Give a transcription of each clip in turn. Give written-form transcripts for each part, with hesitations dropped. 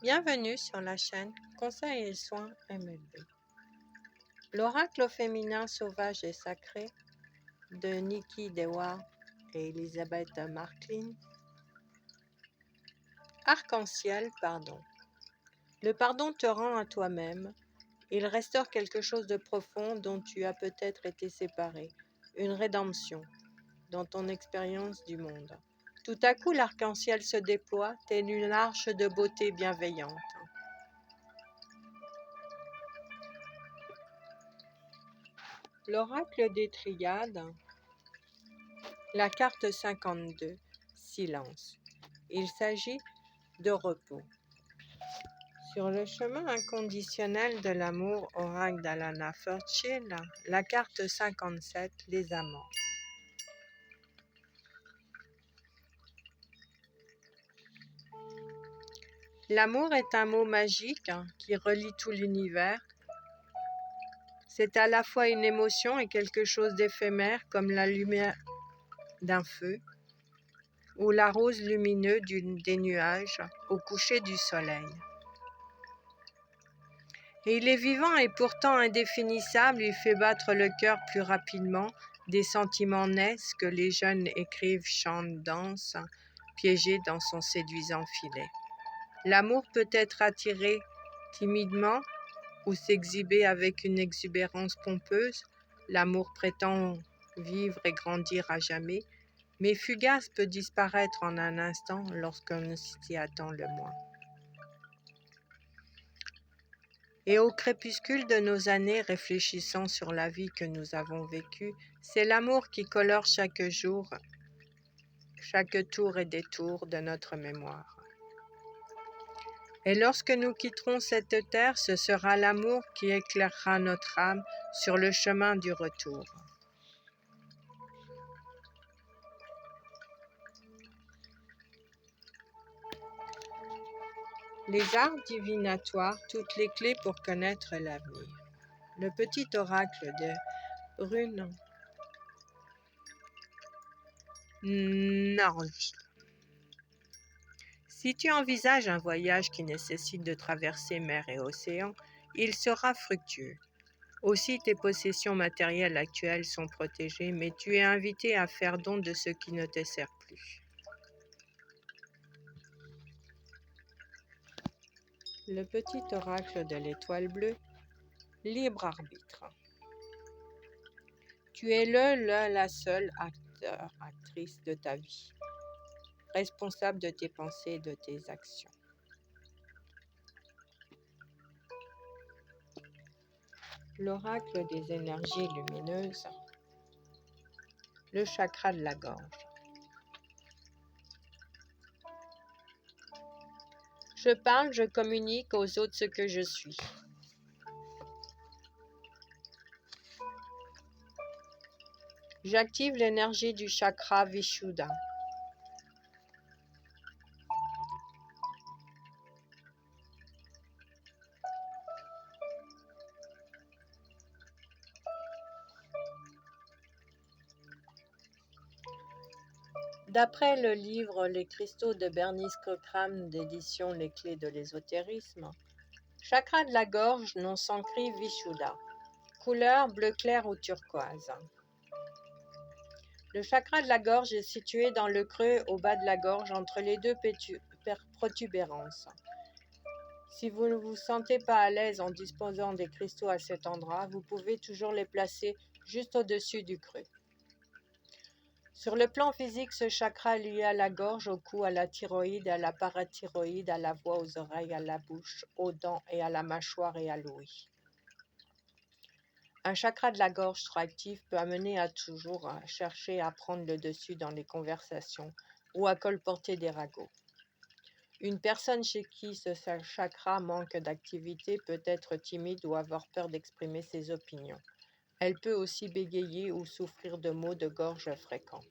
Bienvenue sur la chaîne Conseils et soins MLB. L'oracle féminin sauvage et sacré de Nikki Dewar et Elisabeth Marklin. Arc-en-ciel, pardon. Le pardon te rend à toi-même. Il restaure quelque chose de profond dont tu as peut-être été séparé. Une rédemption dans ton expérience du monde. Tout à coup, l'arc-en-ciel se déploie, telle une arche de beauté bienveillante. L'oracle des triades, la carte 52, silence. Il s'agit de repos. Sur le chemin inconditionnel de l'amour, oracle d'Alana Fortune, la carte 57, les amants. L'amour est un mot magique qui relie tout l'univers. C'est à la fois une émotion et quelque chose d'éphémère comme la lumière d'un feu ou la rose lumineuse des nuages au coucher du soleil. Et il est vivant et pourtant indéfinissable, il fait battre le cœur plus rapidement, des sentiments naissent que les jeunes écrivent, chantent, dansent, piégés dans son séduisant filet. L'amour peut être attiré timidement ou s'exhiber avec une exubérance pompeuse. L'amour prétend vivre et grandir à jamais, mais fugace peut disparaître en un instant lorsqu'on s'y attend le moins. Et au crépuscule de nos années, réfléchissant sur la vie que nous avons vécue, c'est l'amour qui colore chaque jour, chaque tour et détour de notre mémoire. Et lorsque nous quitterons cette terre, ce sera l'amour qui éclairera notre âme sur le chemin du retour. Les arts divinatoires, toutes les clés pour connaître l'avenir. Le petit oracle de Rune Norge. Si tu envisages un voyage qui nécessite de traverser mer et océan, il sera fructueux. Aussi, tes possessions matérielles actuelles sont protégées, mais tu es invité à faire don de ce qui ne te sert plus. Le petit oracle de l'étoile bleue, libre arbitre. Tu es la seule acteur, actrice de ta vie, responsable de tes pensées et de tes actions. L'oracle des énergies lumineuses, le chakra de la gorge. Je parle, je communique aux autres ce que je suis. J'active l'énergie du chakra Vishuddha. D'après le livre Les cristaux de Bernice Cochrane d'édition Les clés de l'ésotérisme, chakra de la gorge, nom sanskrit Vishuddha, couleur bleu clair ou turquoise. Le chakra de la gorge est situé dans le creux au bas de la gorge entre les deux protubérances. Si vous ne vous sentez pas à l'aise en disposant des cristaux à cet endroit, vous pouvez toujours les placer juste au-dessus du creux. Sur le plan physique, ce chakra est lié à la gorge, au cou, à la thyroïde, à la parathyroïde, à la voix, aux oreilles, à la bouche, aux dents et à la mâchoire et à l'ouïe. Un chakra de la gorge trop actif peut amener à toujours chercher à prendre le dessus dans les conversations ou à colporter des ragots. Une personne chez qui ce chakra manque d'activité peut être timide ou avoir peur d'exprimer ses opinions. Elle peut aussi bégayer ou souffrir de maux de gorge fréquents.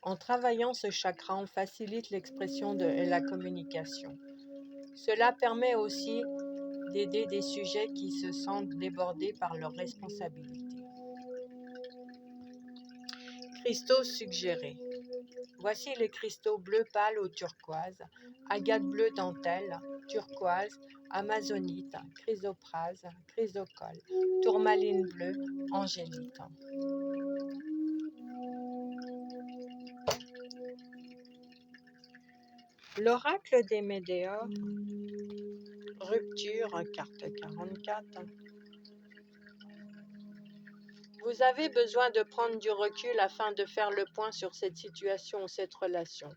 En travaillant ce chakra, on facilite l'expression et la communication. Cela permet aussi d'aider des sujets qui se sentent débordés par leurs responsabilités. Cristaux suggérés. Voici les cristaux bleu pâle ou turquoise, agate bleue dentelle, turquoise, amazonite, chrysoprase, chrysocole, tourmaline bleue, angélite. L'oracle des Médéors, rupture, carte 44. Vous avez besoin de prendre du recul afin de faire le point sur cette situation ou cette relation.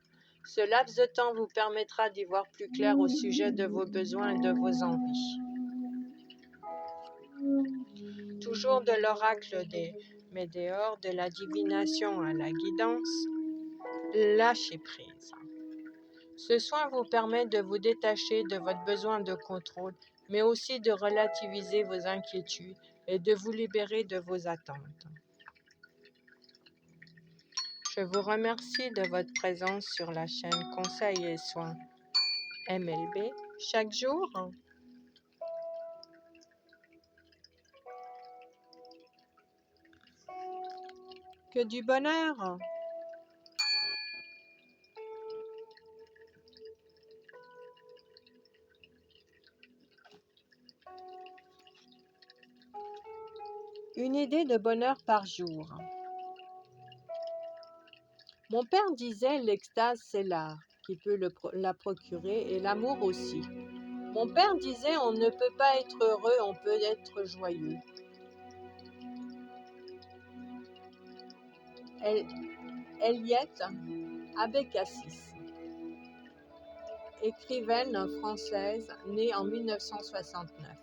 Ce laps de temps vous permettra d'y voir plus clair au sujet de vos besoins et de vos envies. Toujours de l'oracle des Médéors, de la divination à la guidance, lâchez prise. Ce soin vous permet de vous détacher de votre besoin de contrôle, mais aussi de relativiser vos inquiétudes et de vous libérer de vos attentes. Je vous remercie de votre présence sur la chaîne Conseils et Soins MLB chaque jour. Que du bonheur! Une idée de bonheur par jour. Mon père disait l'extase c'est l'art qui peut la procurer et l'amour aussi. Mon père disait on ne peut pas être heureux, on peut être joyeux. Eliette Abécassis, écrivaine française née en 1969.